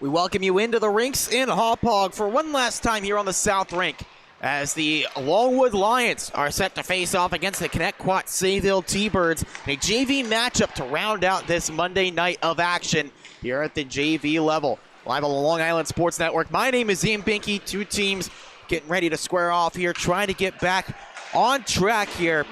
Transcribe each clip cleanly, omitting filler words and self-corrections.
We welcome you into the rinks in Hauppauge for one last time here on the South Rink as the Longwood Lions are set to face off against the Connetquot Sayville T-Birds in a JV matchup to round out this Monday night of action here at the JV level. Live on the Long Island Sports Network. My name is Ian Binky. Two teams getting ready to square off here, trying to get back on track here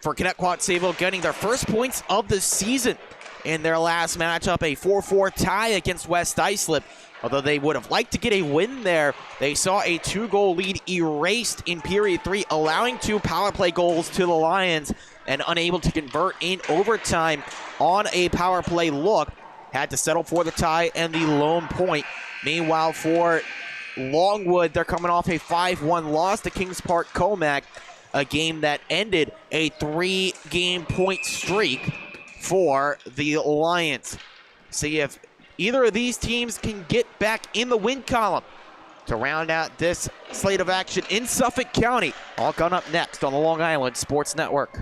for Connetquot Sayville, getting their first points of the season in their last matchup, a 4-4 tie against West Islip. Although they would have liked to get a win there, they saw a 2-goal lead erased in period 3, allowing 2 power play goals to the Lions and unable to convert in overtime on a power play look. Had to settle for the tie and the lone point. Meanwhile, for Longwood, they're coming off a 5-1 loss to Kings Park Comac, a game that ended a 3-game point streak for the Lions. See if either of these teams can get back in the win column to round out this slate of action in Suffolk County. All coming up next on the Long Island Sports Network.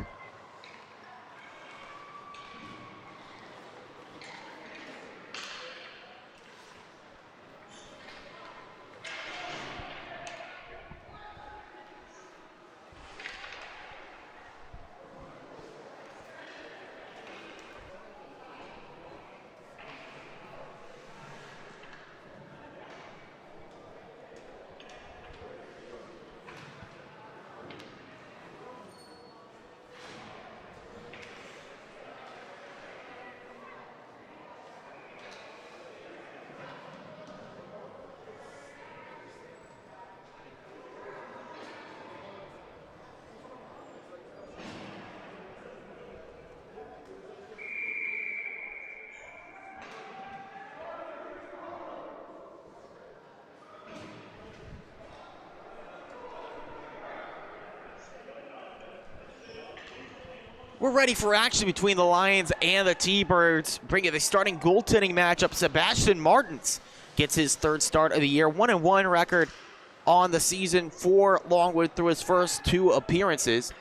We're ready for action between the Lions and the T-Birds. Bringing the starting goaltending matchup, Sebastian Martins gets his third start of the year. 1-1 record on the season for Longwood through his first 2 appearances.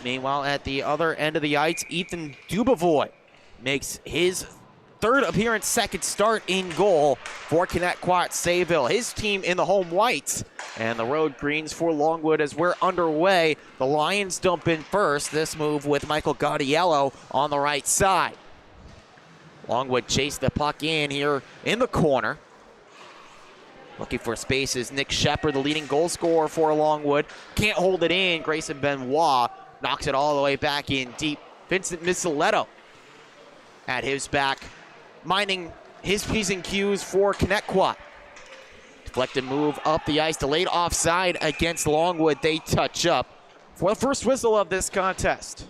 Meanwhile, at the other end of the ice, Ethan Dubovoy makes his third appearance, second start in goal for Connetquot Sayville. His team in the home whites and the road greens for Longwood as we're underway. The Lions dump in first. This move with Michael Gaudiello on the right side. Longwood chased the puck in here in the corner. Looking for spaces. Nick Shepard, the leading goal scorer for Longwood. Can't hold it in. Grayson Benoit knocks it all the way back in deep. Vincent Misoletto at his back, minding his P's and Q's for Connetquot. Deflected move up the ice, delayed offside against Longwood. They touch up for the first whistle of this contest.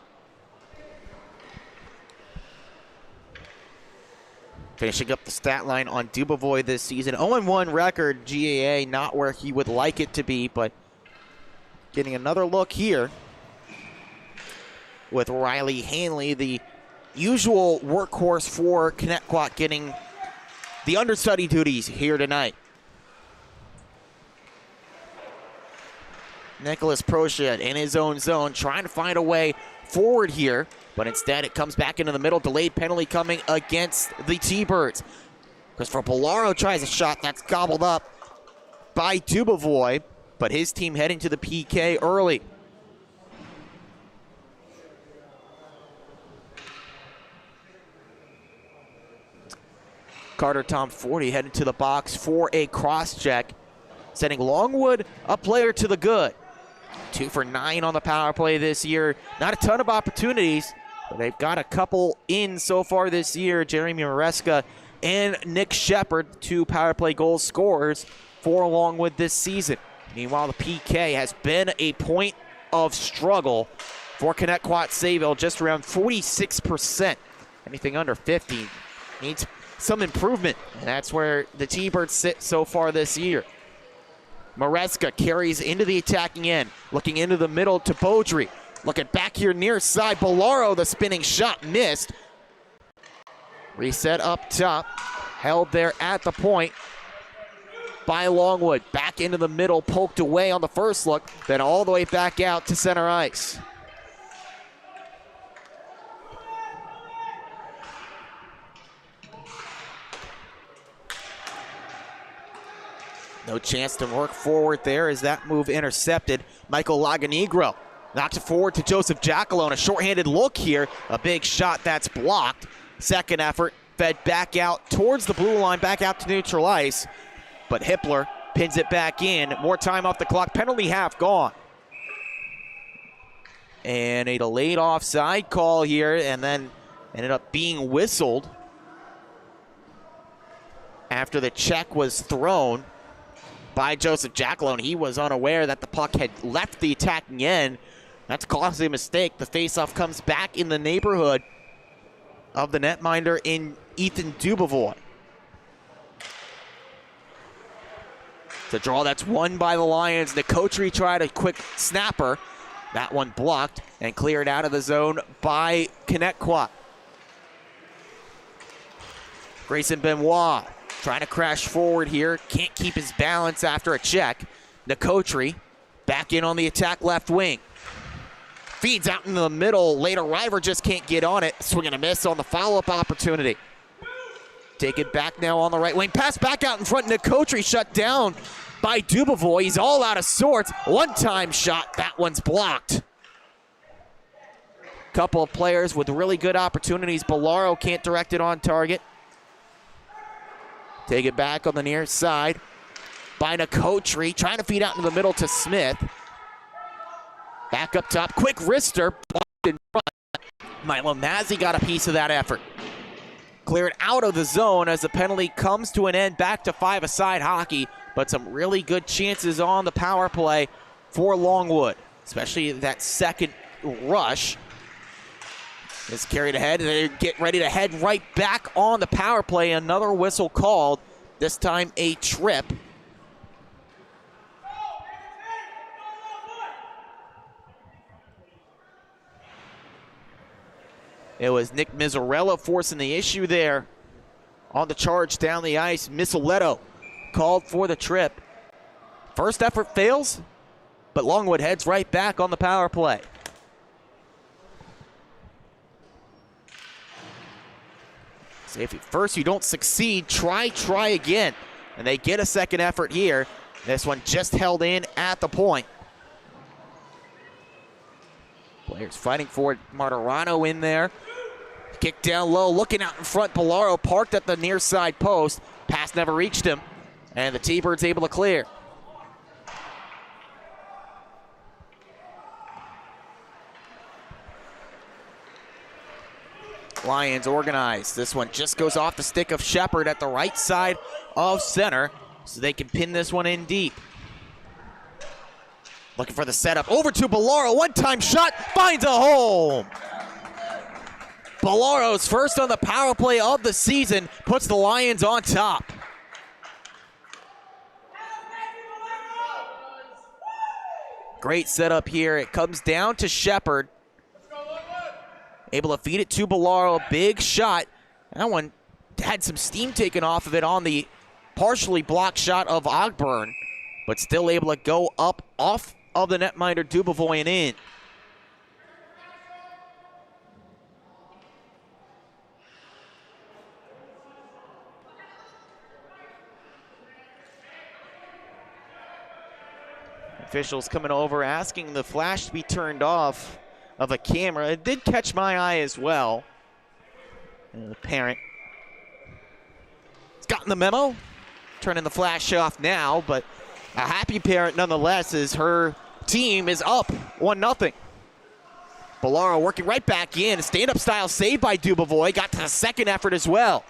Finishing up the stat line on Dubovoy this season. 0-1 record, GAA, not where he would like it to be, but getting another look here with Riley Hanley, the usual workhorse for Connetquot, getting the understudy duties here tonight. Nicholas Prochet in his own zone, trying to find a way forward here, but instead it comes back into the middle. Delayed penalty coming against the T-Birds. Christopher Bolaro tries a shot that's gobbled up by Dubovoy, but his team heading to the PK early. Carter Tom 40 headed to the box for a cross-check, sending Longwood a player to the good. 2 for 9 on the power play this year. Not a ton of opportunities, but they've got a couple in so far this year. Jeremy Maresca and Nick Shepard, 2 power play goal scorers for Longwood this season. Meanwhile, the PK has been a point of struggle for Connetquot Sayville, just around 46%. Anything under 50 needs some improvement, and that's where the T-Birds sit so far this year. Maresca carries into the attacking end, looking into the middle to Beaudry. Looking back here near side, Bolaro, the spinning shot missed. Reset up top, held there at the point by Longwood. Back into the middle, poked away on the first look, then all the way back out to center ice. No chance to work forward there as that move intercepted. Michael Laganigro knocks it forward to Joseph Jackalone. A shorthanded look here. A big shot that's blocked. Second effort fed back out towards the blue line, back out to neutral ice. But Hippler pins it back in. More time off the clock. Penalty half gone. And a delayed offside call here, and then ended up being whistled after the check was thrown by Joseph Jackalone. He was unaware that the puck had left the attacking end. That's causing a mistake. The faceoff comes back in the neighborhood of the netminder in Ethan Dubovoy. The draw that's won by the Lions. Nicotri tried a quick snapper. That one blocked and cleared out of the zone by Connetquot. Grayson Benoit trying to crash forward here. Can't keep his balance after a check. Nicotri back in on the attack left wing. Feeds out in the middle. Later River just can't get on it. Swing and a miss on the follow-up opportunity. Take it back now on the right wing. Pass back out in front. Nicotri shut down by Dubovoy. He's all out of sorts. One-time shot. That one's blocked. Couple of players with really good opportunities. Bolaro can't direct it on target. Take it back on the near side by Nicotri. Trying to feed out into the middle to Smith. Back up top. Quick wrister. Blocked in front. Milo Mazzi got a piece of that effort. Cleared out of the zone as the penalty comes to an end. Back to five-a-side hockey, but some really good chances on the power play for Longwood, especially that second rush. Is carried ahead, and they get ready to head right back on the power play. Another whistle called, this time a trip. It was Nick Mizzarella forcing the issue there on the charge down the ice. Misoletto called for the trip. First effort fails, but Longwood heads right back on the power play. So if at first you don't succeed, try again. And they get a second effort here. This one just held in at the point. Players fighting for it. Martirano in there. Kick down low, looking out in front. Bolaro parked at the near side post. Pass never reached him. And the T-Birds able to clear. Lions organized. This one just goes off the stick of Shepard at the right side of center, so they can pin this one in deep. Looking for the setup. Over to Bolaro. One-time shot. Finds a home. Bolaro's first on the power play of the season puts the Lions on top. Great setup here. It comes down to Shepard. Able to feed it to Bolaro. Big shot. That one had some steam taken off of it on the partially blocked shot of Ogburn, but still able to go up off of the netminder Dubovoy and in. Officials coming over asking the flash to be turned off of a camera. It did catch my eye as well. And the parent has gotten the memo, turning the flash off now, but a happy parent nonetheless as her team is up 1-0. Bolaro working right back in. A stand-up style save by Dubovoy. Got to the second effort as well.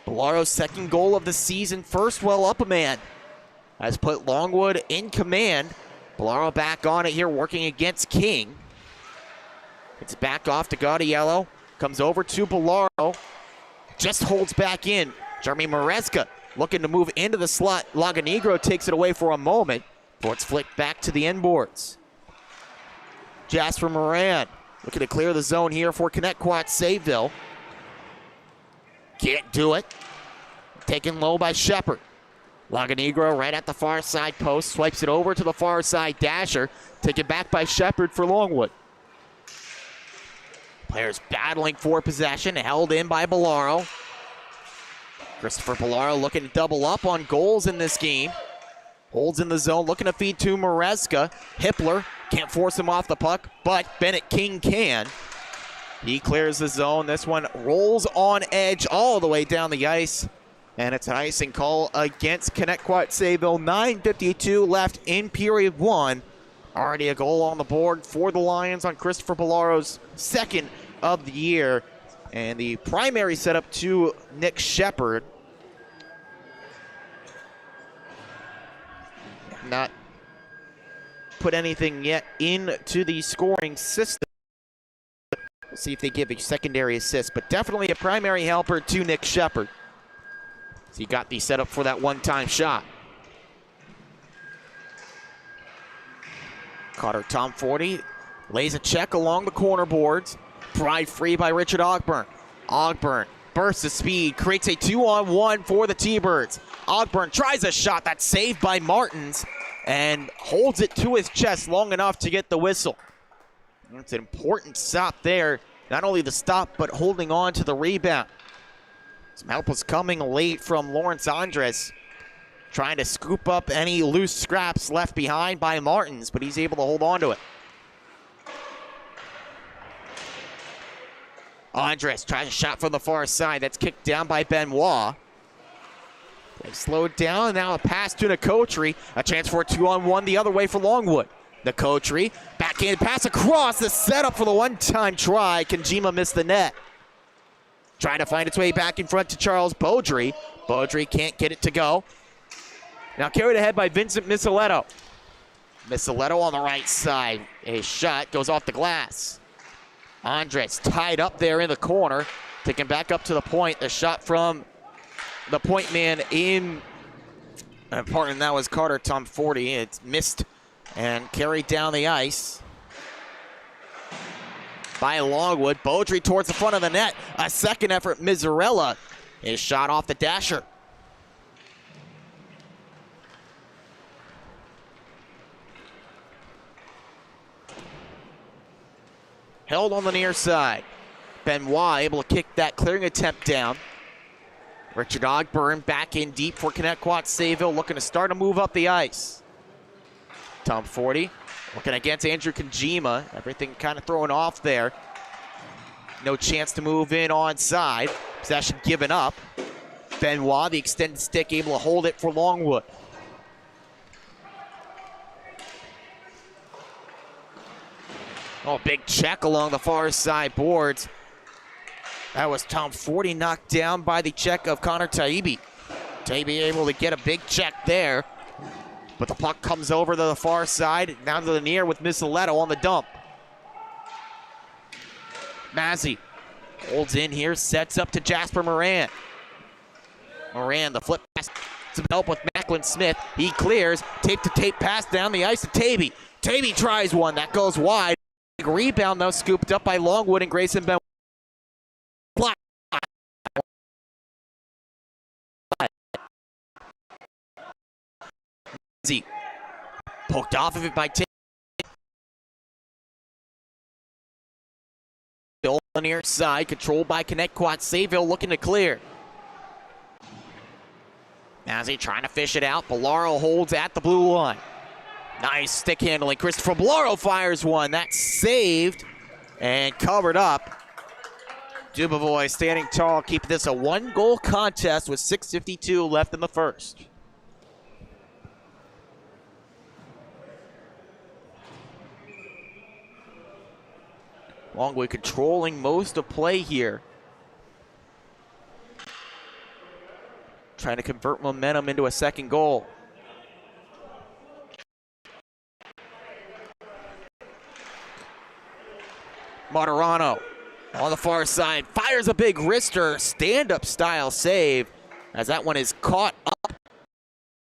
Bolaro's second goal of the season. First well up a man. Has put Longwood in command. Bolaro back on it here, working against King. It's back off to Gaudiello. Comes over to Bolaro. Just holds back in. Jeremy Maresca looking to move into the slot. Laganigro takes it away for a moment before it's flicked back to the end boards. Jasper Moran looking to clear the zone here for Connetquot Sayville. Can't do it. Taken low by Shepard. Laganigro right at the far side post, swipes it over to the far side dasher. Taken back by Shepard for Longwood. Players battling for possession, held in by Bolaro. Christopher Bolaro looking to double up on goals in this game. Holds in the zone, looking to feed to Maresca. Hippler can't force him off the puck, but Bennett King can. He clears the zone. This one rolls on edge all the way down the ice. And it's an icing call against Connetquot Sayville. 9:52 left in period one. Already a goal on the board for the Lions on Christopher Bolaro's second of the year. And the primary setup to Nick Shepard. Not put anything yet into the scoring system. We'll see if they give a secondary assist, but definitely a primary helper to Nick Shepard. So he got the setup for that one-time shot. Carter Tom 40 lays a check along the corner boards. Pried free by Richard Ogburn. Ogburn bursts of speed, creates a 2-on-1 for the T-Birds. Ogburn tries a shot that's saved by Martins and holds it to his chest long enough to get the whistle. It's an important stop there. Not only the stop, but holding on to the rebound. Some help was coming late from Lawrence Andres, trying to scoop up any loose scraps left behind by Martins, but he's able to hold on to it. Andres tries a shot from the far side. That's kicked down by Benoit. They slowed down. Now a pass to Nicotri. A chance for a 2-on-1 the other way for Longwood. Nicotri, backhand pass across. The setup for the one-time try. Kanjima missed the net. Trying to find its way back in front to Charles Beaudry. Beaudry can't get it to go. Now carried ahead by Vincent Misaletto. Misaletto on the right side. A shot goes off the glass. Andres tied up there in the corner. Taking back up to the point. The shot from the point man in, pardon, that was Carter Tom 40. It's missed and carried down the ice by Longwood. Beaudry towards the front of the net. A second effort, Mizzarella is shot off the dasher. Held on the near side. Benoit able to kick that clearing attempt down. Richard Ogburn back in deep for Connetquot Sayville, looking to start to move up the ice. Tom 40 looking against Andrew Kanjima. Everything kind of throwing off there. No chance to move in onside. Possession given up. Benoit, the extended stick, able to hold it for Longwood. Oh, big check along the far side boards. That was Tom 40 knocked down by the check of Connor Taibbi. Taibbi able to get a big check there. But the puck comes over to the far side, down to the near with Misaletto on the dump. Mazzy holds in here, sets up to Jasper Moran. Moran, the flip pass, some help with Macklin Smith. He clears, tape-to-tape pass down the ice to Taibbi. Taibbi tries one, that goes wide. Big rebound though, scooped up by Longwood and Grayson Benoit. Poked off of it by Taibbi. On the near side, controlled by Connetquot Sayville, looking to clear. Mazzy trying to fish it out. Bolaro holds at the blue line. Nice stick handling. Christopher Bolaro fires one. That's saved and covered up. Dubovoy standing tall, keeping this a one-goal contest with 6:52 left in the first. Longwood controlling most of play here. Trying to convert momentum into a second goal. Martirano on the far side fires a big wrister, stand-up style save as that one is caught up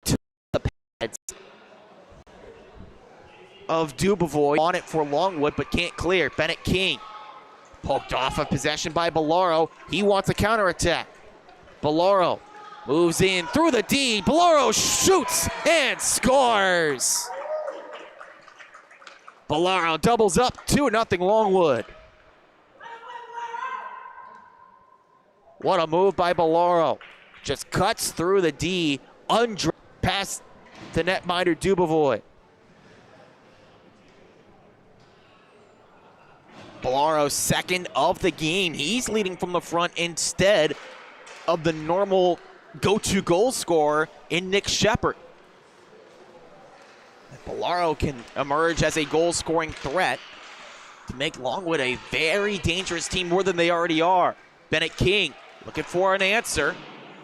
to the pads of Dubovoy. On it for Longwood, but can't clear. Bennett King poked off of possession by Bolaro. He wants a counterattack. Bolaro moves in through the D. Bolaro shoots and scores. Bolaro doubles up 2-0 Longwood. What a move by Bolaro. just cuts through the D, past the netminder Dubovoy. Bolaro, second of the game. He's leading from the front instead of the normal go-to goal scorer in Nick Shepard. Bolaro can emerge as a goal-scoring threat to make Longwood a very dangerous team, more than they already are. Bennett King looking for an answer.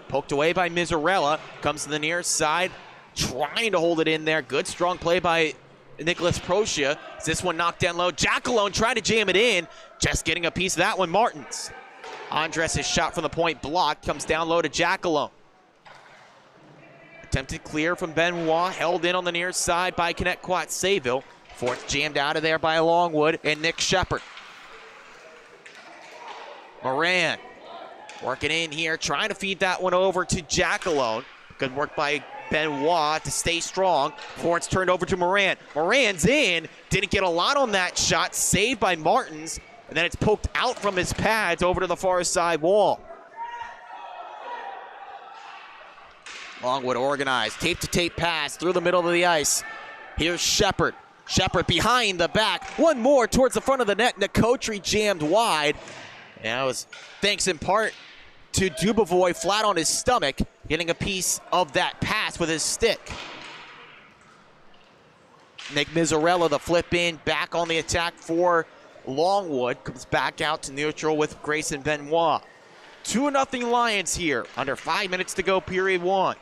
Poked away by Miserella. Comes to the near side, trying to hold it in there. Good, strong play by Nicholas Procia. Is this one knocked down low? Jackalone trying to jam it in. Just getting a piece of that one, Martins. Andres' shot from the point blocked. Comes down low to Jackalone. Attempted clear from Benoit. Held in on the near side by Connetquot Sayville. Fourth jammed out of there by Longwood and Nick Shepard. Moran working in here, trying to feed that one over to Jackalone. Good work by Benoit to stay strong. Before it's turned over to Moran. Moran's in. Didn't get a lot on that shot. Saved by Martins. And then it's poked out from his pads over to the far side wall. Longwood organized. Tape-to-tape pass through the middle of the ice. Here's Shepard. Shepard behind the back. One more towards the front of the net. Nicotri jammed wide. And that was thanks in part to Dubovoy flat on his stomach, getting a piece of that pass with his stick. Nick Miserella, the flip in, back on the attack for Longwood. Comes back out to neutral with Grayson Benoit. 2-0 Lions here. Under 5 minutes to go, period one.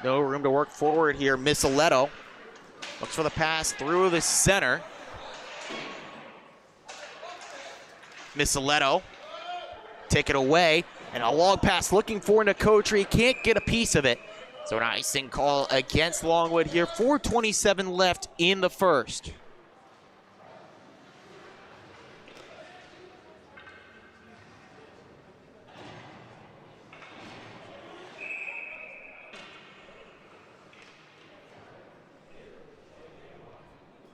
No room to work forward here. Misaletto looks for the pass through the center. Misaletto take it away, and a long pass looking for Nicotri. Can't get a piece of it. So an icing call against Longwood here. 4:27 left in the first.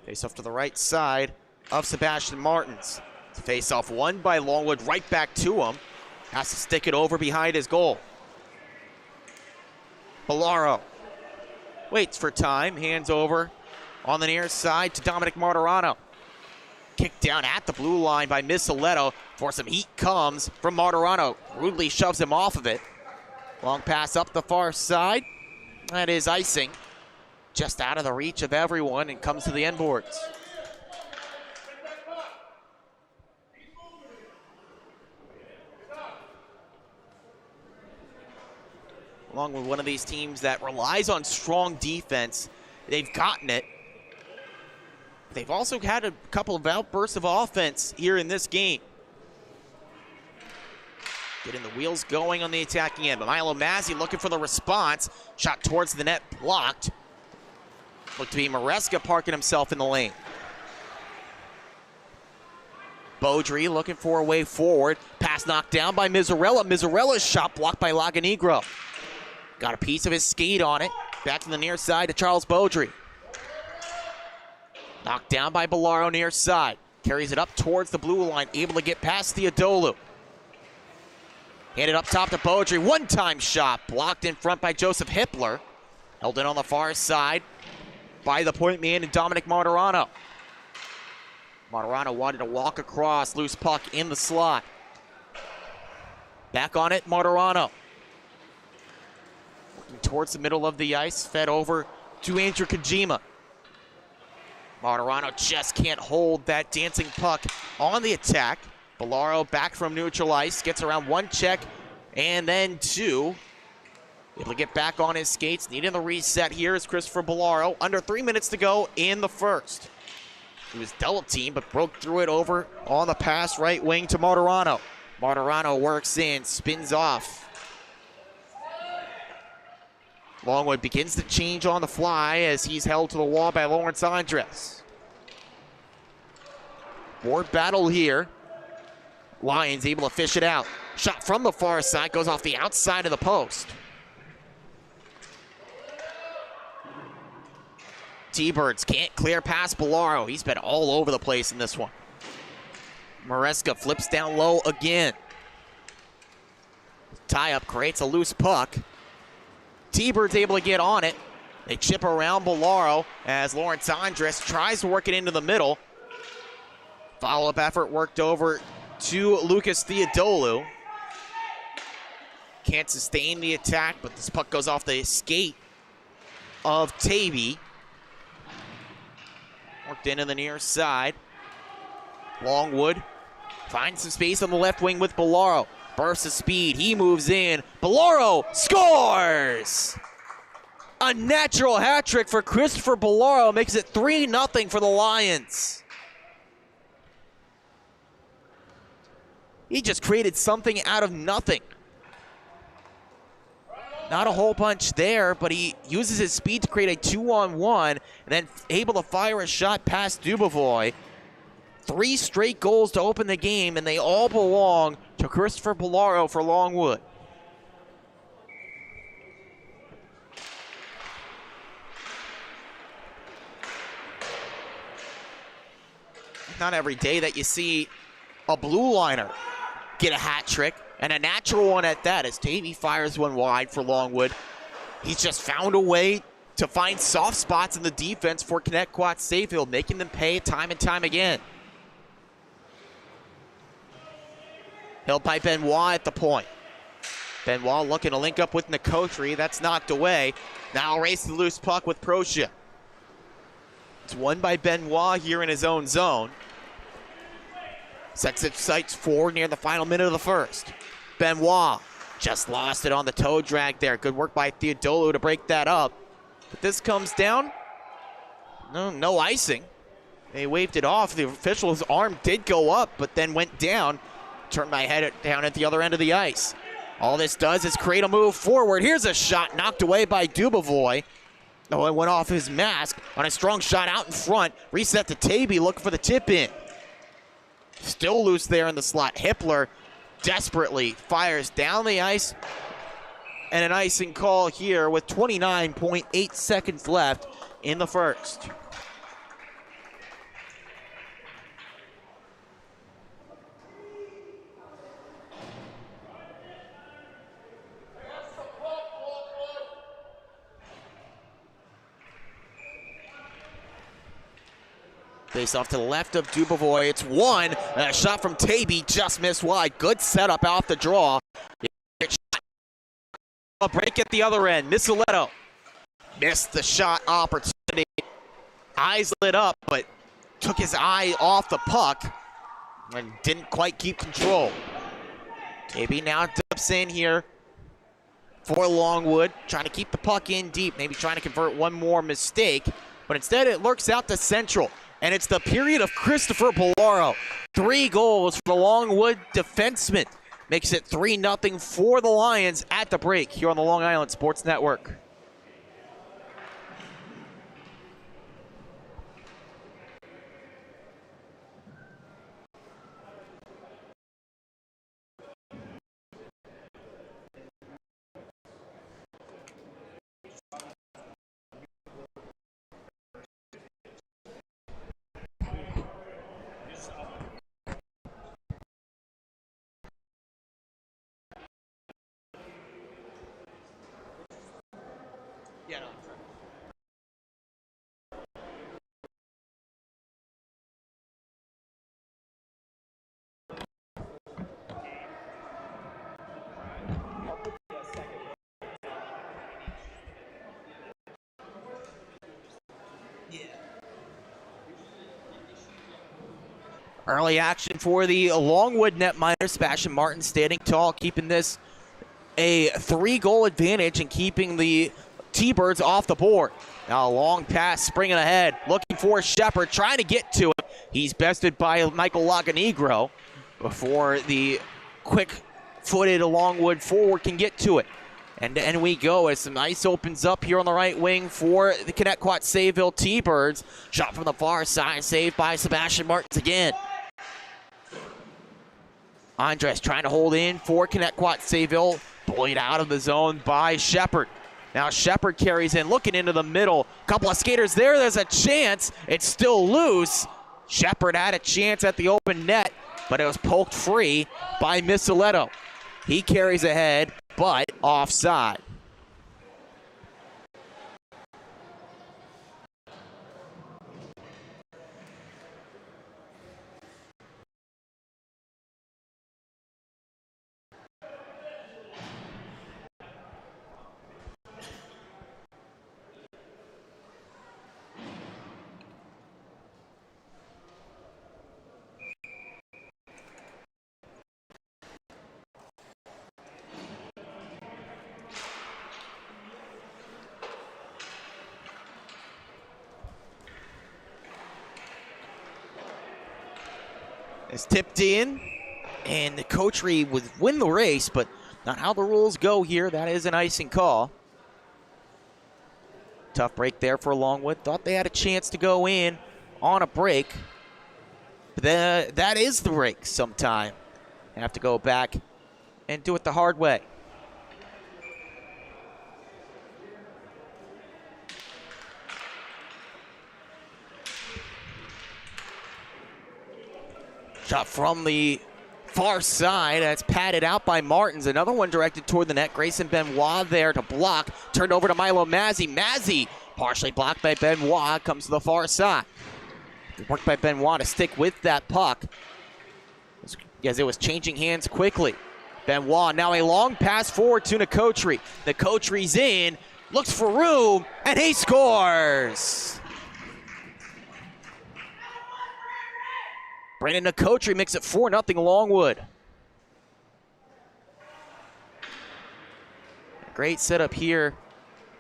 Face off to the right side of Sebastian Martins. Face off won by Longwood, right back to him. Has to stick it over behind his goal. Bolaro waits for time, hands over on the near side to Dominic Martirano. Kicked down at the blue line by Misaletto. For some heat comes from Martirano. Rudely shoves him off of it. Long pass up the far side. That is icing. Just out of the reach of everyone and comes to the end boards. Along with one of these teams that relies on strong defense, they've gotten it. They've also had a couple of outbursts of offense here in this game. Getting the wheels going on the attacking end. But Milo Mazzi looking for the response. Shot towards the net, blocked. Looked to be Maresca parking himself in the lane. Beaudry looking for a way forward. Pass knocked down by Miserella. Miserella's shot blocked by Laganigro. Got a piece of his skate on it. Back to the near side to Charles Beaudry. Knocked down by Bolaro near side. Carries it up towards the blue line. Able to get past Theodolu. Handed up top to Beaudry. One-time shot. Blocked in front by Joseph Hippler. Held in on the far side by the point man and Dominic Martirano. Martirano wanted to walk across. Loose puck in the slot. Back on it, Martirano. Working towards the middle of the ice. Fed over to Andrew Kojima. Martirano just can't hold that dancing puck on the attack. Bolaro back from neutral ice. Gets around one check and then two. Able to get back on his skates. Needing the reset here is Christopher Bolaro. Under 3 minutes to go in the first. He was double teamed, but broke through it over on the pass right wing to Martirano. Martirano works in, spins off. Longwood begins to change on the fly as he's held to the wall by Lawrence Andres. Board battle here. Lions able to fish it out. Shot from the far side, goes off the outside of the post. T-Birds can't clear past Bolaro. He's been all over the place in this one. Maresca flips down low again. Tie-up creates a loose puck. T-Bird's able to get on it. They chip around Bolaro as Lawrence Andres tries to work it into the middle. Follow-up effort worked over to Lucas Theodolou. Can't sustain the attack, but this puck goes off the skate of Tavy. Worked into the near side. Longwood finds some space on the left wing with Bolaro. Bursts of speed, he moves in. Bolaro scores! A natural hat trick for Christopher Bolaro makes it 3-0 for the Lions. He just created something out of nothing. Not a whole bunch there, but he uses his speed to create a 2-on-1 and then able to fire a shot past Dubovoy. 3 straight goals to open the game, and they all belong to Christopher Bolaro for Longwood. Not every day that you see a blue liner get a hat trick, and a natural one at that, as Tavy fires one wide for Longwood. He's just found a way to find soft spots in the defense for Connetquot Sayville, making them pay time and time again. Held by Benoit at the point. Benoit looking to link up with Nicotri. That's knocked away. Now race the loose puck with Procia. It's won by Benoit here in his own zone. Sets its sights forward near the final minute of the first. Benoit just lost it on the toe drag there. Good work by Theodolou to break that up. But this comes down. No icing. They waved it off. The official's arm did go up, but then went down. Turned my head down at the other end of the ice. All this does is create a move forward. Here's a shot knocked away by Dubovoy. Oh, it went off his mask on a strong shot out in front. Reset to Tavy looking for the tip in. Still loose there in the slot. Hippler desperately fires down the ice. And an icing call here with 29.8 seconds left in the first. Face off to the left of Dubovoy. It's one. And a shot from Tavy just missed wide. Good setup off the draw. A break at the other end. Missiletto missed the shot opportunity. Eyes lit up, but took his eye off the puck and didn't quite keep control. Tavy now dips in here for Longwood, trying to keep the puck in deep, maybe trying to convert one more mistake, but instead it lurks out to central. And it's the period of Christopher Bolaro. 3 goals for the Longwood defenseman. Makes it 3-0 for the Lions at the break here on the Long Island Sports Network. Early action for the Longwood netminder. Sebastian Martin standing tall, keeping this a 3-goal advantage and keeping the T-Birds off the board. Now a long pass, springing ahead, looking for Shepard, trying to get to it. He's bested by Michael Laganigro before the quick-footed Longwood forward can get to it. And we go as some ice opens up here on the right wing for the Connetquot Sayville T-Birds. Shot from the far side, saved by Sebastian Martins again. Andres trying to hold in for Connetquot Sayville. Bullied out of the zone by Shepard. Now Shepard carries in, looking into the middle. Couple of skaters there. There's a chance. It's still loose. Shepard had a chance at the open net, but it was poked free by Misoletto. He carries ahead, but offside. It's tipped in, and the coachry would win the race, but not how the rules go here. That is an icing call. Tough break there for Longwood. Thought they had a chance to go in on a break. But that is the break sometime. Have to go back and do it the hard way. Shot from the far side. That's patted out by Martins. Another one directed toward the net. Grayson Benoit there to block. Turned over to Milo Mazzi. Mazzi partially blocked by Benoit. Comes to the far side. Worked by Benoit to stick with that puck as it was changing hands quickly. Benoit now a long pass forward to Nicotri. Nicotri's in. Looks for room. And he scores. Brandon Nicotri makes it 4-0 Longwood. Great setup here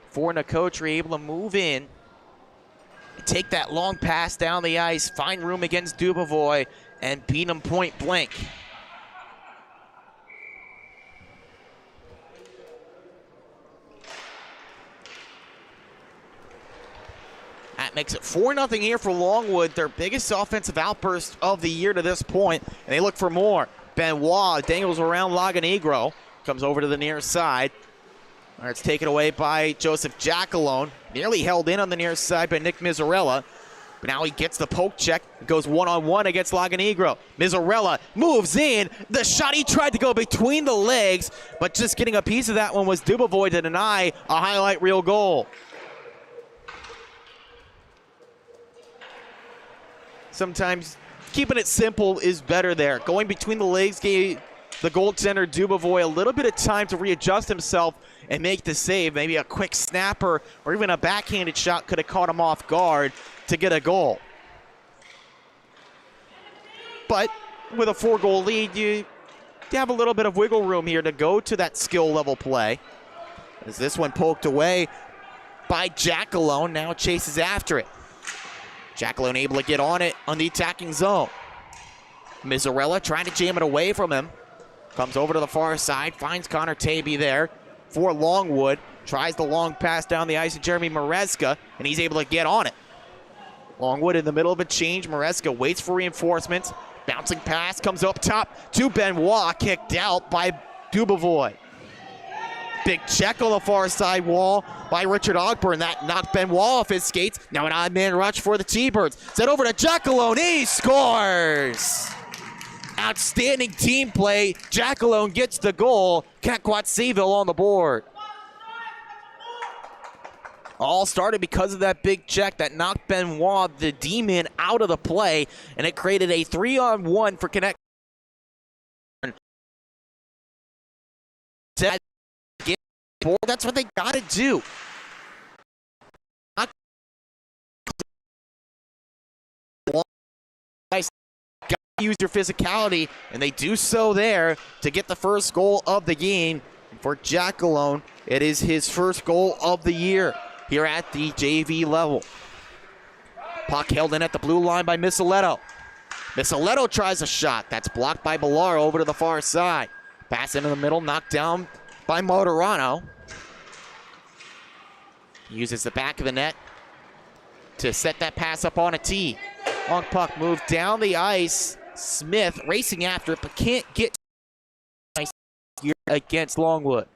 for Nicotri, able to move in, take that long pass down the ice, find room against Dubovoy, and beat him point blank. That makes it 4-0 here for Longwood, their biggest offensive outburst of the year to this point, and they look for more. Benoit dangles around Laganegro, comes over to the near side. It's taken away by Joseph Jackalone, nearly held in on the near side by Nick Mizzarella, but now he gets the poke check, goes one-on-one against Laganegro. Mizzarella moves in, the shot he tried to go between the legs, but just getting a piece of that one was Dubovoy to deny a highlight reel goal. Sometimes keeping it simple is better there. Going between the legs gave the goaltender Dubovoy a little bit of time to readjust himself and make the save. Maybe a quick snapper or even a backhanded shot could have caught him off guard to get a goal. But with a 4-goal lead, you have a little bit of wiggle room here to go to that skill level play. As this one poked away by Jackalone, now chases after it. Jackalone able to get on it on the attacking zone. Mizzarella trying to jam it away from him. Comes over to the far side, finds Connor Taby there for Longwood. Tries the long pass down the ice to Jeremy Maresca, and he's able to get on it. Longwood in the middle of a change. Maresca waits for reinforcements. Bouncing pass comes up top to Benoit, kicked out by Dubovoy. Big check on the far side wall by Richard Ogburn. That knocked Benoit off his skates. Now an odd man rush for the T-Birds. Set over to Jackalone. He scores! Outstanding team play. Jackalone gets the goal. Connetquot Sayville on the board. All started because of that big check that knocked Benoit, the D-man, out of the play, and it created a 3-on-1 for Connetquot. That's what they got to do. Use your physicality, and they do so there to get the first goal of the game. And for Jackalone, it is his first goal of the year here at the JV level. Puck held in at the blue line by Misoletto. Misoletto tries a shot. That's blocked by Bolaro over to the far side. Pass into the middle, knocked down by Moderano. Uses the back of the net to set that pass up on a tee. Long puck moved down the ice. Smith racing after it, but can't get here against Longwood.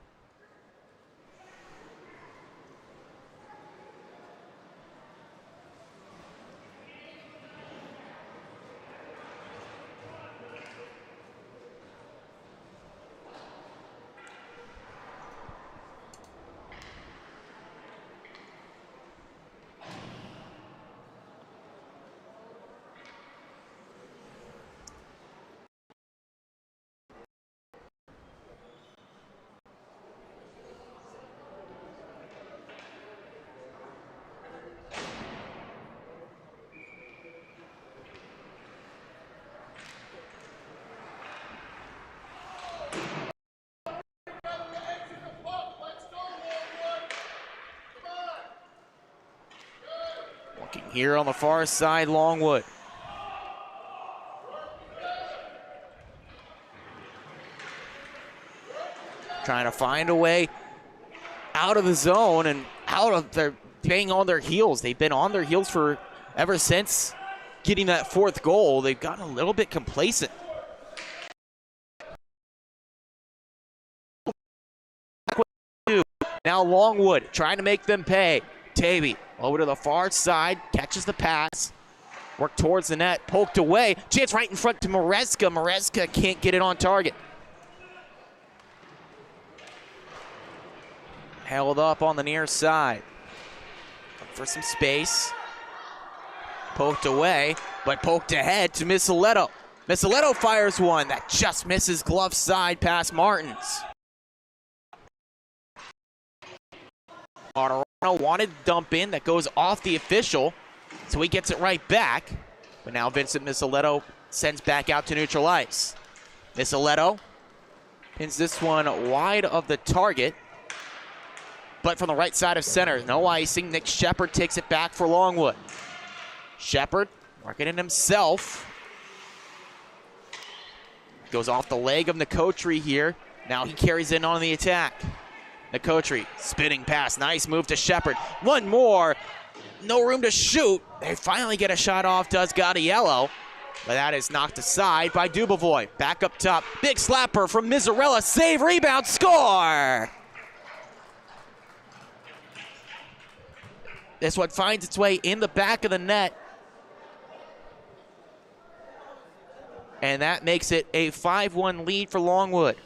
Looking here on the far side, Longwood. Trying to find a way out of the zone and out of their staying on their heels. They've been on their heels for ever since getting that fourth goal. They've gotten a little bit complacent. Now Longwood trying to make them pay. Tavy over to the far side, catches the pass. Work towards the net, poked away. Chance right in front to Maresca. Maresca can't get it on target. Held up on the near side. For some space. Poked away, but poked ahead to Missiletto. Missiletto fires one that just misses glove side past Martins. Bolaro wanted to dump in, that goes off the official, so he gets it right back. But now Vincent Missiletto sends back out to neutral ice. Missiletto pins this one wide of the target, but from the right side of center. No icing. Nick Shepard takes it back for Longwood. Shepard working it himself. Goes off the leg of Nicotri here. Now he carries in on the attack. Nicotri spinning pass. Nice move to Shepard. One more. No room to shoot. They finally get a shot off. Does Gaudiello. But that is knocked aside by Dubovoy. Back up top. Big slapper from Mizzarella. Save, rebound, score! This one finds its way in the back of the net. And that makes it a 5-1 lead for Longwood.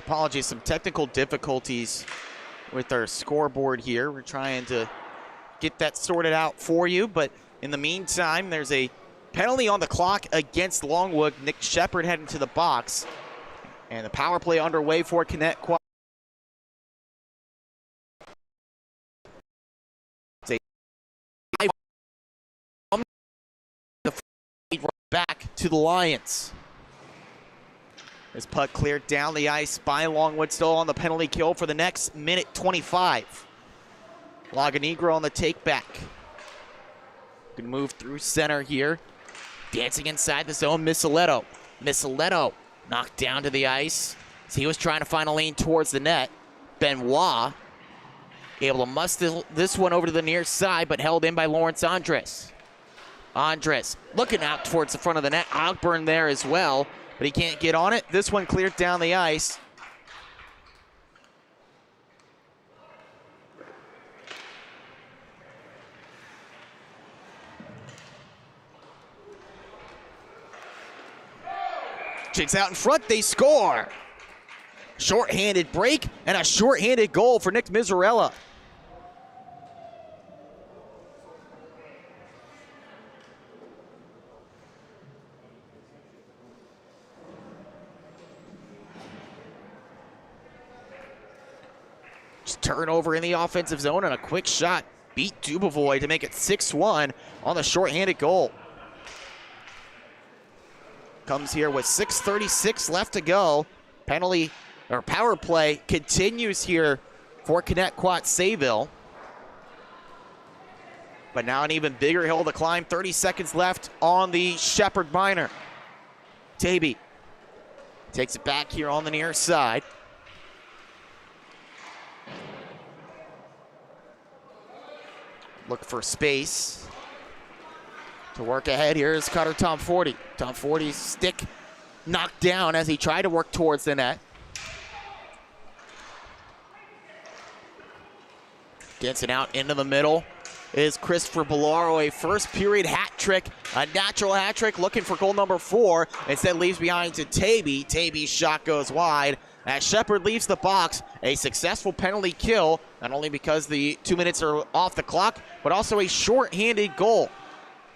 Apologies, some technical difficulties with our scoreboard here. We're trying to get that sorted out for you, but in the meantime, there's a penalty on the clock against Longwood. Nick Shepard heading to the box, and the power play underway for Connetquot. Back to the Lions. This puck cleared down the ice by Longwood, still on the penalty kill for the next minute 25. Laganegro on the take back. Gonna move through center here. Dancing inside the zone, Missiletto. Missiletto knocked down to the ice. So he was trying to find a lane towards the net. Benoit able to muscle this one over to the near side, but held in by Lawrence Andres. Andres looking out towards the front of the net. Ogburn there as well, but he can't get on it. This one cleared down the ice. Chicks out in front, they score. Short-handed break and a short-handed goal for Nick Mizzarella. Just turnover in the offensive zone and a quick shot beat Dubovoy to make it 6-1 on the short-handed goal. Comes here with 6:36 left to go. Penalty or power play continues here for Connetquot Sayville. But now an even bigger hill to climb. 30 seconds left on the Shepherd Minor. Tavy takes it back here on the near side. Look for space to work ahead. Here's Cutter Tom 40. Tom 40's stick knocked down as he tried to work towards the net. Gets it out into the middle is Christopher Bolaro, a first period hat trick, a natural hat trick, looking for goal number 4. Instead leaves behind to Tavy. Tavy's shot goes wide as Shepherd leaves the box. A successful penalty kill, not only because the 2 minutes are off the clock, but also a short-handed goal.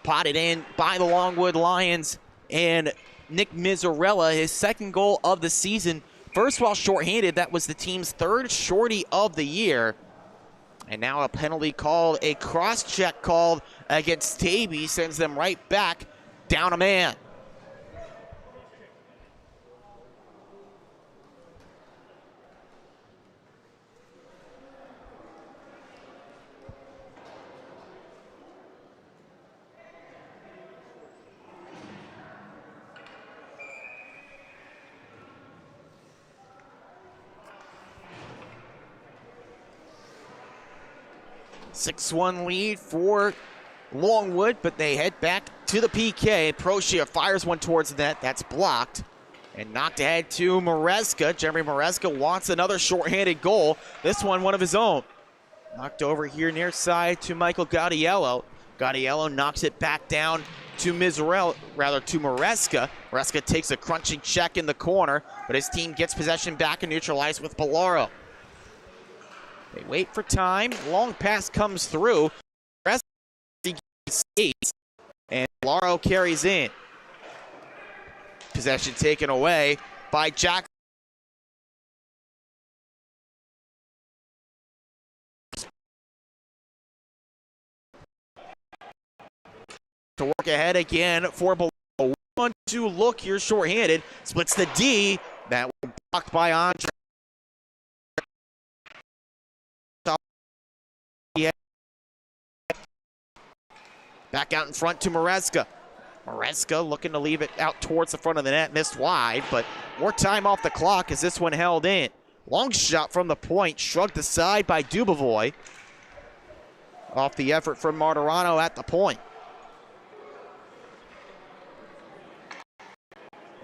Potted in by the Longwood Lions and Nick Mizzarella, his second goal of the season. First while short-handed, that was the team's third shorty of the year. And now a penalty called, a cross-check called against Tavy, sends them right back down a man. Six-1 lead for Longwood, but they head back to the PK. Proshia fires one towards the net. That's blocked and knocked ahead to Maresca. Jeremy Maresca wants another shorthanded goal. This one of his own. Knocked over here near side to Michael Gaudiello. Gaudiello knocks it back down to Maresca. Maresca takes a crunching check in the corner, but his team gets possession back and neutralized with Bolaro. They wait for time. Long pass comes through. And Bolaro carries in. Possession taken away by Jack. To work ahead again for Bolaro. 1-2 look here, shorthanded. Splits the D. That was blocked by Andre. Back out in front to Maresca. Maresca looking to leave it out towards the front of the net. Missed wide, but more time off the clock as this one held in. Long shot from the point, shrugged aside by Dubovoy. Off the effort from Martirano at the point.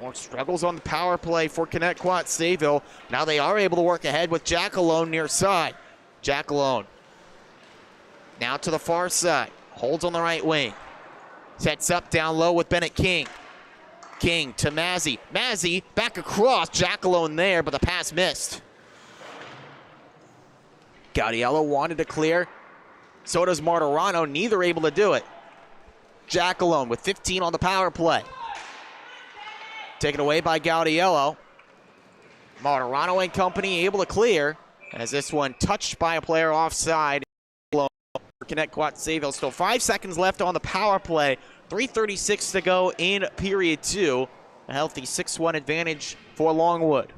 More struggles on the power play for Connetquot Sayville. Now they are able to work ahead with Jack alone near side. Jack alone. Now to the far side. Holds on the right wing. Sets up down low with Bennett King. King to Mazzy. Mazzy back across. Jack alone there, but the pass missed. Gaudiello wanted to clear. So does Martirano. Neither able to do it. Jack alone with 15 on the power play. Taken away by Gaudiello. Martirano and company able to clear as this one touched by a player offside. Connetquot Sayville. Still 5 seconds left on the power play. 3:36 to go in period 2. A healthy 6-1 advantage for Longwood.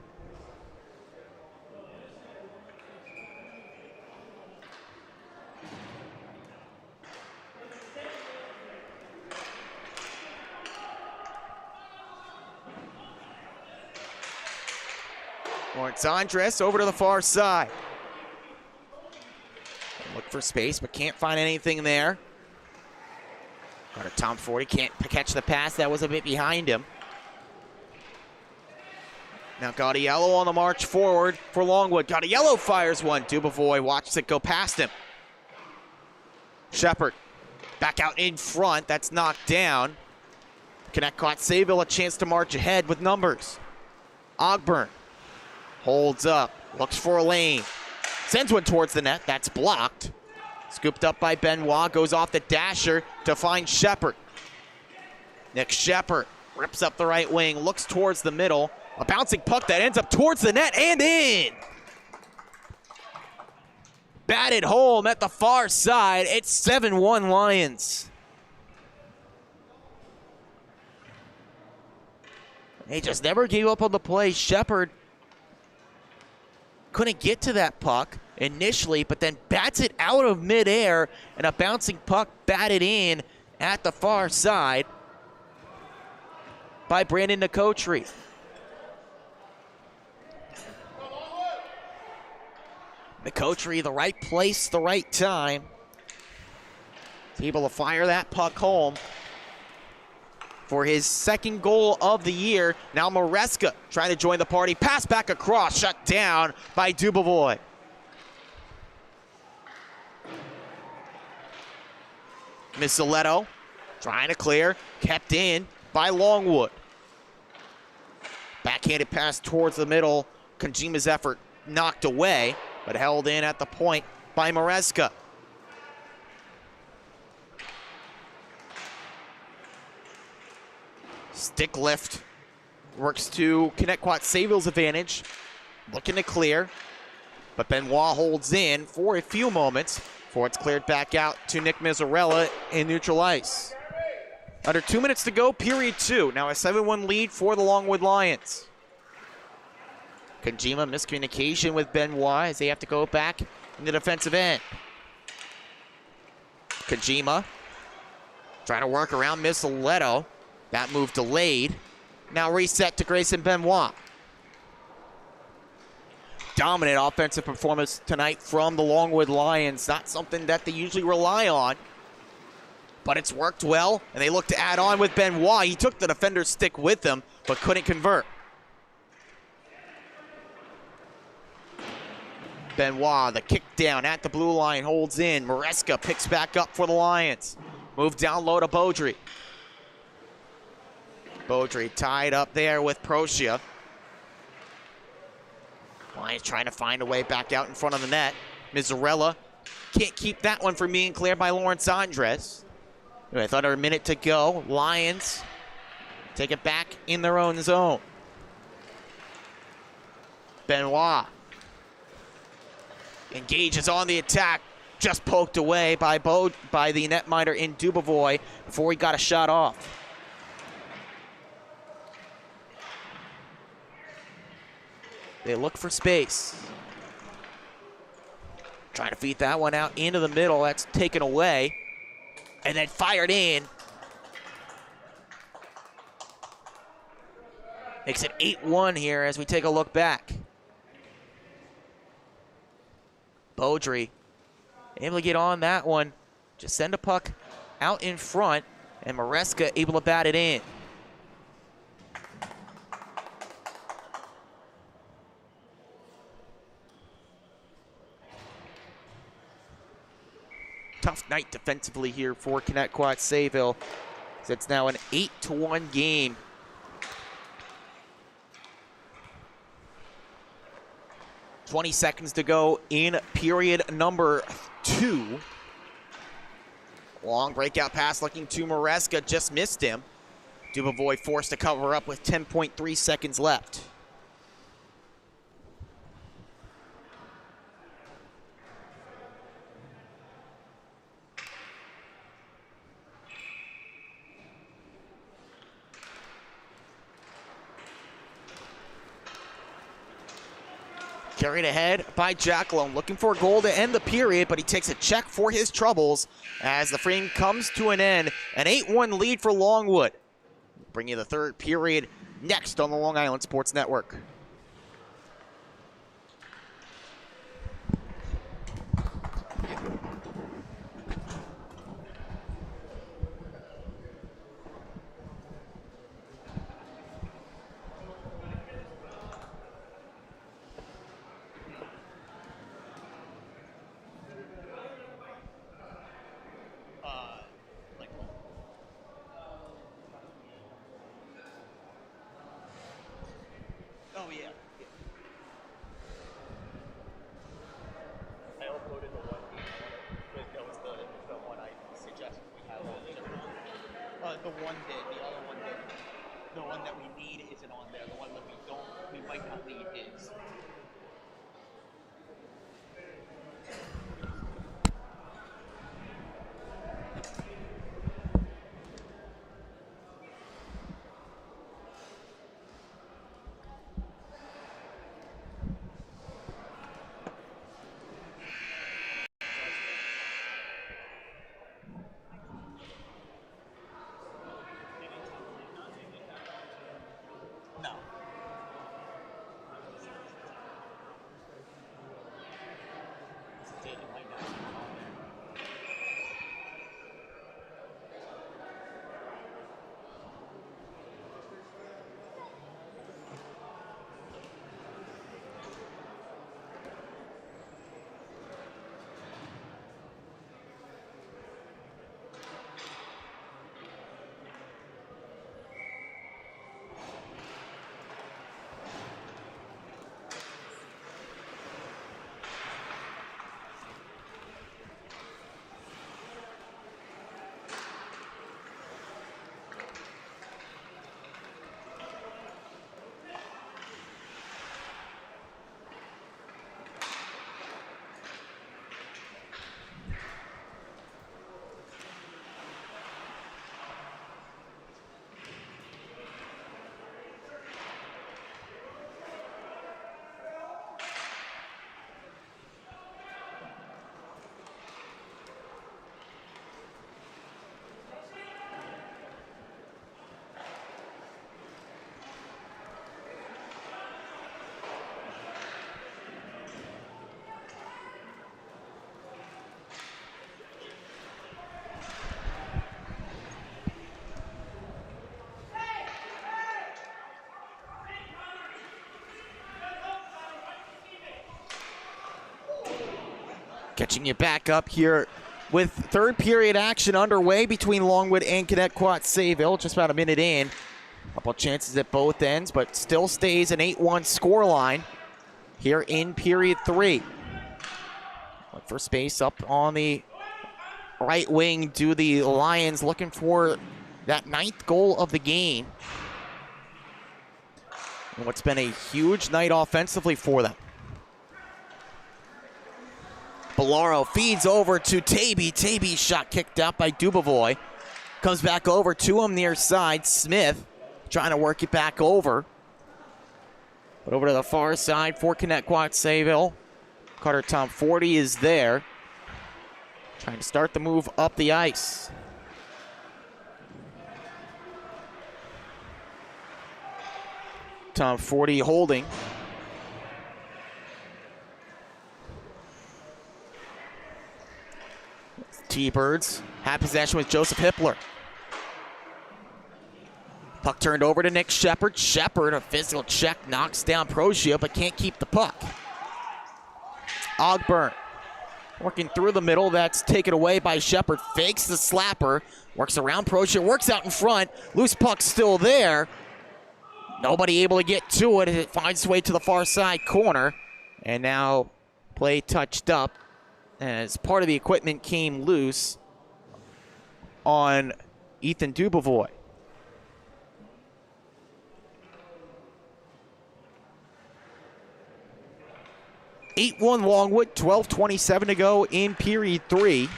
Lawrence Andres over to the far side. Look for space, but can't find anything there. Tom 40 can't catch the pass. That was a bit behind him. Now Gaudiello on the march forward for Longwood. Gaudiello fires one. Dubovoy watches it go past him. Shepherd back out in front. That's knocked down. Connetquot Sayville a chance to march ahead with numbers. Ogburn Holds up, looks for a lane. Sends one towards the net, that's blocked. Scooped up by Benoit, goes off the dasher to find Shepard. Nick Shepard rips up the right wing, looks towards the middle. A bouncing puck that ends up towards the net and in. Batted home at the far side. It's 7-1 Lions. They just never gave up on the play. Shepard couldn't get to that puck initially, but then bats it out of midair, and a bouncing puck batted in at the far side by Brandon Nicotri. Nicotri, the right place, the right time. He's able to fire that puck home for his second goal of the year. Now Maresca trying to join the party. Pass back across, shut down by Dubovoy. Missaletto trying to clear, kept in by Longwood. Backhanded pass towards the middle. Kojima's effort knocked away, but held in at the point by Maresca. Stick lift works to Connetquot Sayville's advantage. Looking to clear, but Benoit holds in for a few moments before it's cleared back out to Nick Mazzarella in neutral ice. Under 2 minutes to go, period 2. Now a 7-1 lead for the Longwood Lions. Kojima miscommunication with Benoit as they have to go back in the defensive end. Kojima trying to work around Missaletto. That move delayed. Now reset to Grayson Benoit. Dominant offensive performance tonight from the Longwood Lions. Not something that they usually rely on, but it's worked well, and they look to add on with Benoit. He took the defender's stick with him, but couldn't convert. Benoit, the kick down at the blue line, holds in. Maresca picks back up for the Lions. Move down low to Beaudry. Beaudry tied up there with Procia. Lions trying to find a way back out in front of the net. Mazzarella can't keep that one from being cleared by Lawrence Andres. With under a minute to go, Lions take it back in their own zone. Benoit engages on the attack, just poked away by the netminder in Dubovoy before he got a shot off. They look for space. Trying to feed that one out into the middle. That's taken away. And then fired in. Makes it 8-1 here as we take a look back. Beaudry able to get on that one. Just send a puck out in front, and Maresca able to bat it in. Tough night defensively here for Connetquot Sayville. It's now an 8-1 game. .20 seconds to go in period number 2. Long breakout pass looking to Maresca, just missed him. Dubovoy forced to cover up with 10.3 seconds left. Carried ahead by Jackalone, looking for a goal to end the period, but he takes a check for his troubles as the frame comes to an end. An 8-1 lead for Longwood. Bring you the third period next on the Long Island Sports Network. Oh, yeah. Catching you back up here with third period action underway between Longwood and Connetquot Sayville. Just about a minute in. Couple chances at both ends, but still stays an 8-1 scoreline here in period 3. Look for space up on the right wing. Do the Lions looking for that 9th goal of the game. And what's been a huge night offensively for them. Bolaro feeds over to Taby. Taby's shot kicked out by Dubovoy. Comes back over to him near side. Smith trying to work it back over. But over to the far side for Connetquot Sayville. Carter Tom 40 is there. Trying to start the move up the ice. Tom 40 holding. T-Birds have possession with Joseph Hippler. Puck turned over to Nick Shepard. Shepard, a physical check, knocks down Procio, but can't keep the puck. Ogburn working through the middle. That's taken away by Shepard. Fakes the slapper. Works around Procio. Works out in front. Loose puck still there. Nobody able to get to it. It finds its way to the far side corner. And now play touched up as part of the equipment came loose on Ethan Dubovoy. (8-1) Longwood, 12:27 to go in period 3.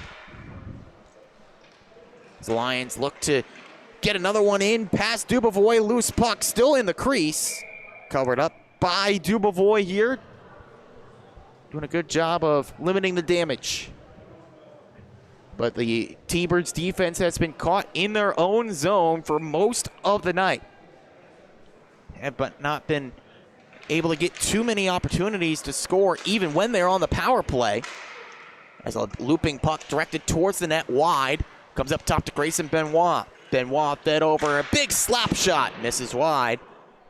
The Lions look to get another one in past Dubovoy. Loose puck still in the crease. Covered up by Dubovoy here. Doing a good job of limiting the damage. But the T-Birds defense has been caught in their own zone for most of the night. But not been able to get too many opportunities to score even when they're on the power play. As a looping puck directed towards the net wide. Comes up top to Grayson Benoit. Benoit fed over a big slap shot. Misses wide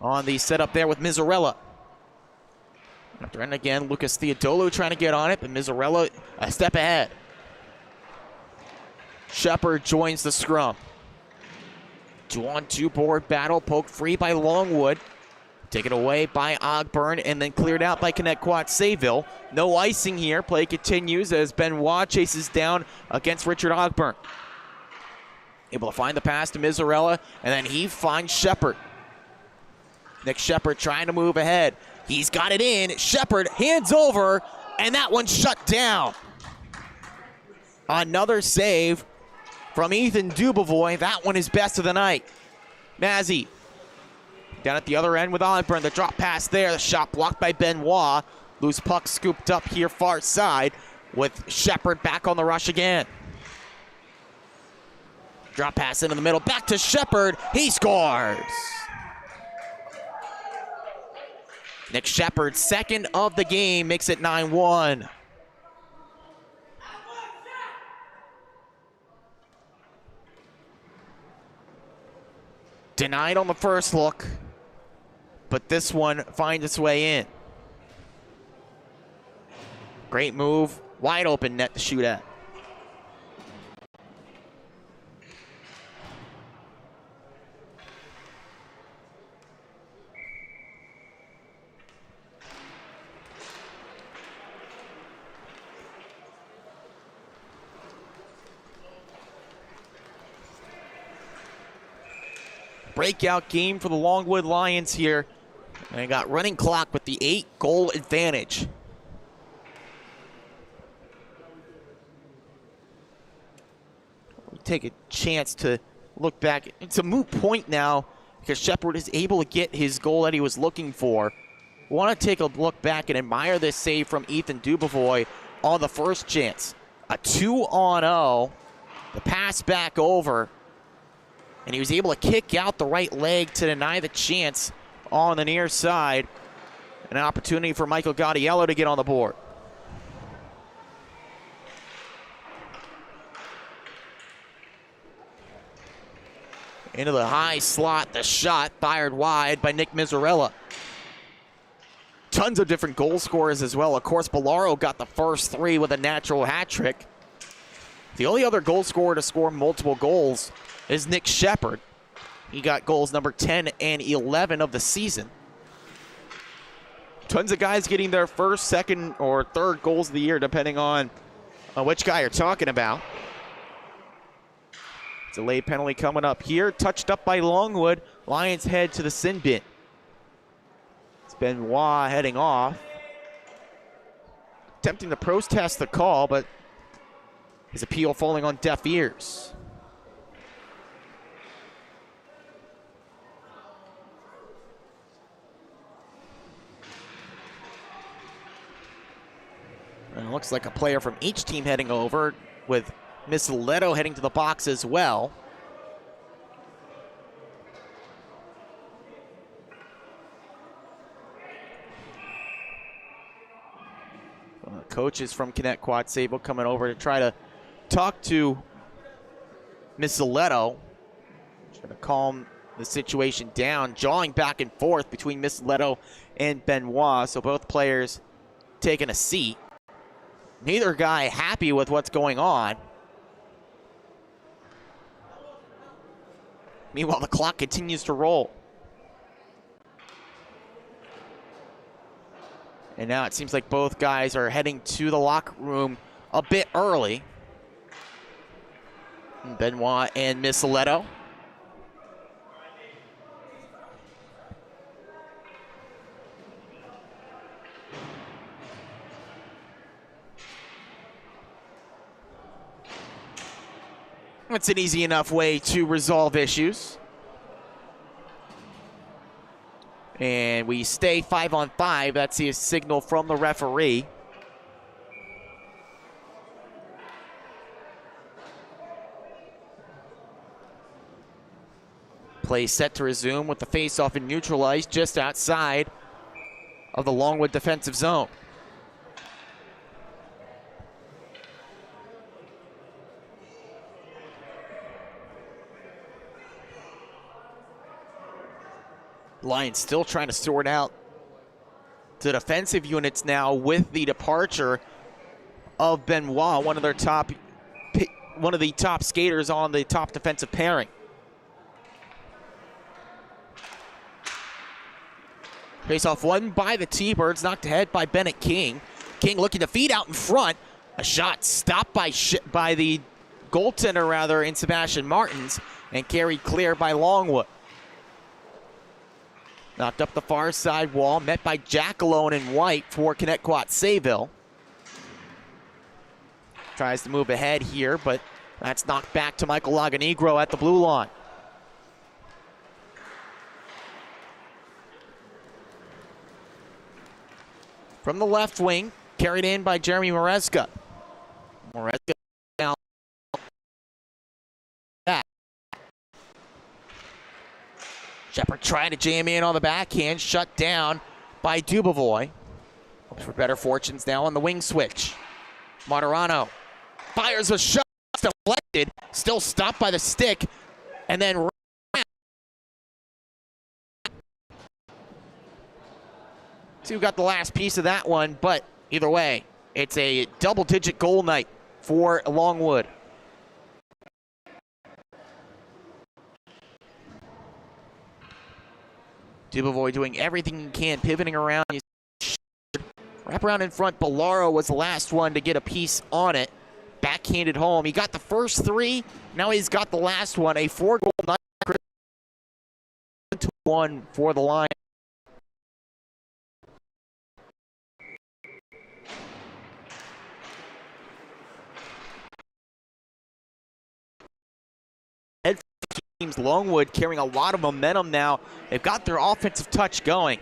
on the setup there with Mizzarella. After end again, Lucas Theodolou trying to get on it, but Mizzarella a step ahead. Shepard joins the scrum. 2-on-2 board battle, poked free by Longwood. Taken away by Ogburn and then cleared out by Connetquot Sayville. No icing here. Play continues as Benoit chases down against Richard Ogburn. Able to find the pass to Mizzarella, and then he finds Shepard. Nick Shepard trying to move ahead. He's got it in. Shepard hands over, and that one shut down. Another save from Ethan Dubovoy. That one is best of the night. Mazzy down at the other end with Osborne. The drop pass there. The shot blocked by Benoit. Loose puck scooped up here far side with Shepard back on the rush again. Drop pass into the middle. Back to Shepard. He scores. Nick Shepard, second of the game, makes it 9-1. Denied on the first look, but this one finds its way in. Great move, wide open net to shoot at. Breakout game for the Longwood Lions here. And they got running clock with the 8-goal advantage. We take a chance to look back. It's a moot point now because Shepard is able to get his goal that he was looking for. We want to take a look back and admire this save from Ethan Dubovoy on the first chance. A 2-on-0. The pass back over. And he was able to kick out the right leg to deny the chance on the near side. An opportunity for Michael Gaudiello to get on the board. Into the high slot, the shot fired wide by Nick Mizzarella. Tons of different goal scorers as well. Of course, Bolaro got the first three with a natural hat trick. The only other goal scorer to score multiple goals is Nick Shepard. He got goals number 10 and 11 of the season. Tons of guys getting their first, second, or third goals of the year, depending on which guy you're talking about. Delayed penalty coming up here. Touched up by Longwood. Lions head to the sin bin. It's Benoit heading off. Attempting to protest the call, but his appeal falling on deaf ears. And it looks like a player from each team heading over, with Miss Leto heading to the box as well. Coaches from Connetquot Sayville coming over to try to talk to Miss Leto, trying to calm the situation down, jawing back and forth between Miss Leto and Benoit. So both players taking a seat. Neither guy happy with what's going on. Meanwhile, the clock continues to roll. And now it seems like both guys are heading to the locker room a bit early. Benoit and Miss Leto. It's an easy enough way to resolve issues. And we stay 5-on-5. That's a signal from the referee. Play set to resume with the face-off in neutral ice just outside of the Longwood defensive zone. Lions still trying to sort out the defensive units now with the departure of Benoit, one of the top skaters on the top defensive pairing. Face-off won by the T-Birds, knocked ahead by Bennett King. King looking to feed out in front. A shot stopped by the goaltender in Sebastian Martins and carried clear by Longwood. Knocked up the far side wall, met by Jackalone in white for Connetquot Sayville. Tries to move ahead here, but that's knocked back to Michael Laganigro at the blue line. From the left wing, carried in by Jeremy Moreska. Moreska down back. Shepard trying to jam in on the backhand, shut down by Dubovoy. Hopes for better fortunes now on the wing switch. Martirano fires a shot, deflected, still stopped by the stick, and then who got the last piece of that one, but either way, it's a double-digit goal night for Longwood. Dubovoy doing everything he can, pivoting around. Wrap around in front. Bolaro was the last one to get a piece on it. Backhanded home. He got the first three. Now he's got the last one. A 4-goal night. 2-1 for the Lions. Teams Longwood carrying a lot of momentum now. They've got their offensive touch going.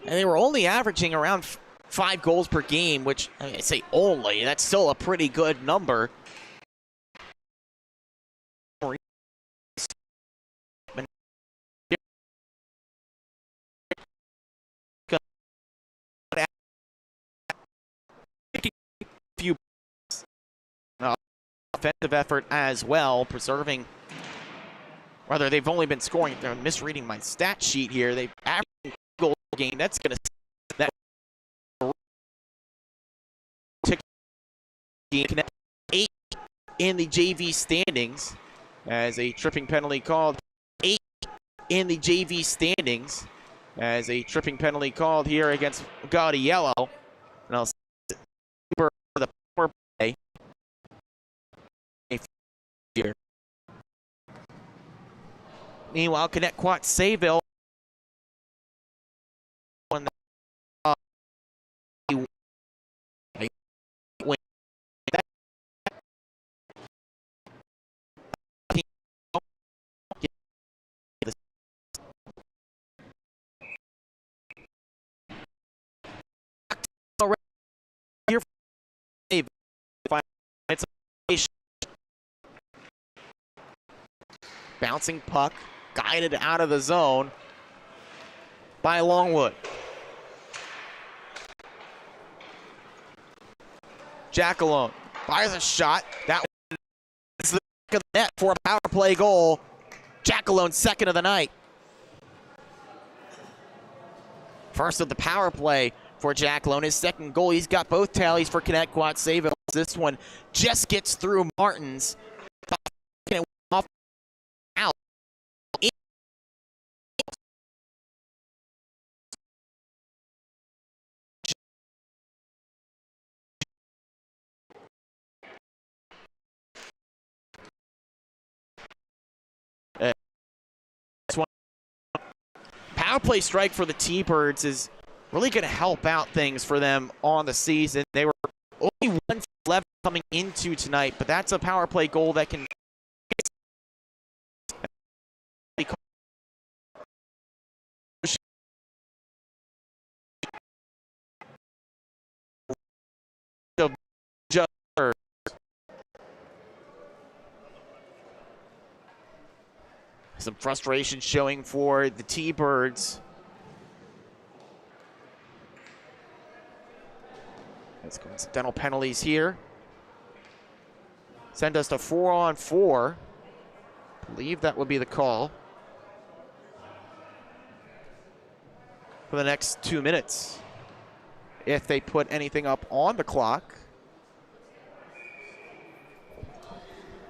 And they were only averaging around 5 goals per game, which I say only, that's still a pretty good number. Few offensive effort as well, preserving. Rather, they've only been scoring. They're misreading my stat sheet here. They've averaged a goal per game. That's going to that 8 in the JV standings as a tripping penalty called. 8 in the JV standings as a tripping penalty called here against Gaudiello. And I'll see for the power play here. Meanwhile, Connetquot Sayville won bouncing puck, guided out of the zone by Longwood. Jackalone fires a shot. That is the back of the net for a power play goal. Jackalone, second of the night. First of the power play for Jackalone. His second goal. He's got both tallies for Connetquot Sayville. This one just gets through Martins. Off out. Power play strike for the T-Birds is really going to help out things for them on the season. They were only 1 for 11 coming into tonight, but that's a power play goal that can some frustration showing for the T-Birds. Let's go incidental penalties here. Send us to 4-on-4. I believe that would be the call for the next 2 minutes, if they put anything up on the clock.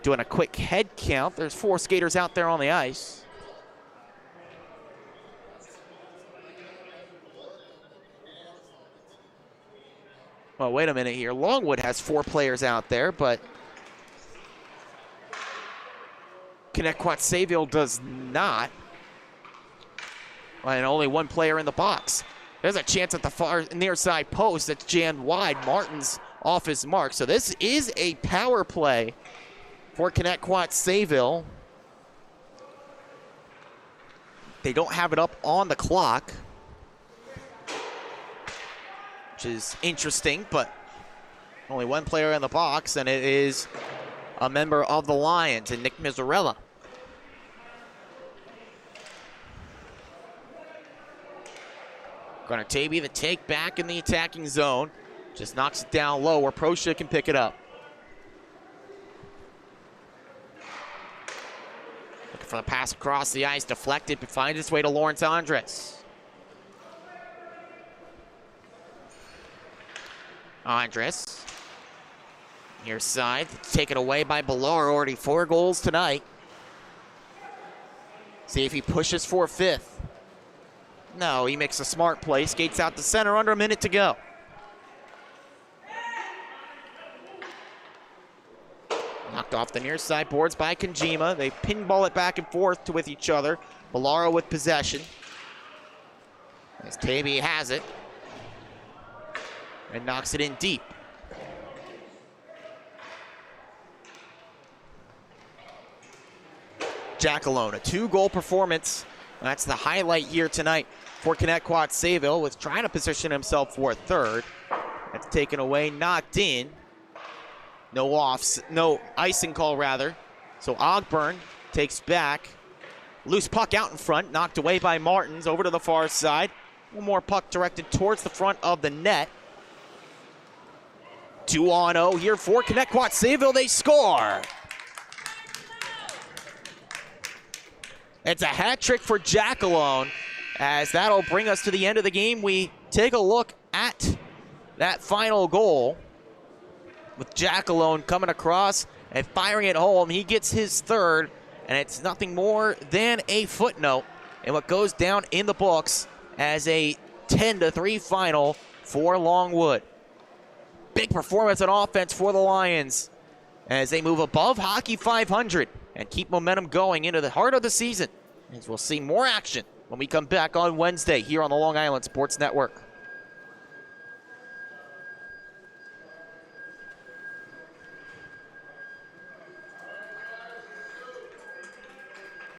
Doing a quick head count. There's 4 skaters out there on the ice. Well, wait a minute here. Longwood has 4 players out there, but Connetquot Sayville does not. and only one player in the box. There's a chance at the far near side post that's jammed wide. Martin's off his mark. So this is a power play for Connetquot Sayville. They don't have it up on the clock, which is interesting, but only one player in the box, and it is a member of the Lions, and Nick Mizzarella. Connetquot the take back in the attacking zone. Just knocks it down low where Proscia can pick it up. Looking for the pass across the ice, deflected, but finds its way to Lawrence Andres. Andres. Near side, taken away by Bolaro, already 4 goals tonight. See if he pushes for a 5th. No, he makes a smart play, skates out to center, under a minute to go. Knocked off the near side boards by Kojima. They pinball it back and forth with each other. Bolaro with possession. As Tavy has it. And knocks it in deep. Jackalone, a 2-goal performance. That's the highlight here tonight for Connetquot Sayville, with trying to position himself for a 3rd. That's taken away, knocked in. No offs, no icing call rather. So Ogburn takes back. Loose puck out in front, knocked away by Martins, over to the far side. One more puck directed towards the front of the net. 2-on-0 here for Connetquot Sayville, they score. It's a hat trick for Jackalone, as that'll bring us to the end of the game. We take a look at that final goal with Jackalone coming across and firing it home. He gets his 3rd, and it's nothing more than a footnote in what goes down in the books as a 10-3 final for Longwood. Big performance on offense for the Lions as they move above Hockey 500 and keep momentum going into the heart of the season. As we'll see more action when we come back on Wednesday here on the Long Island Sports Network.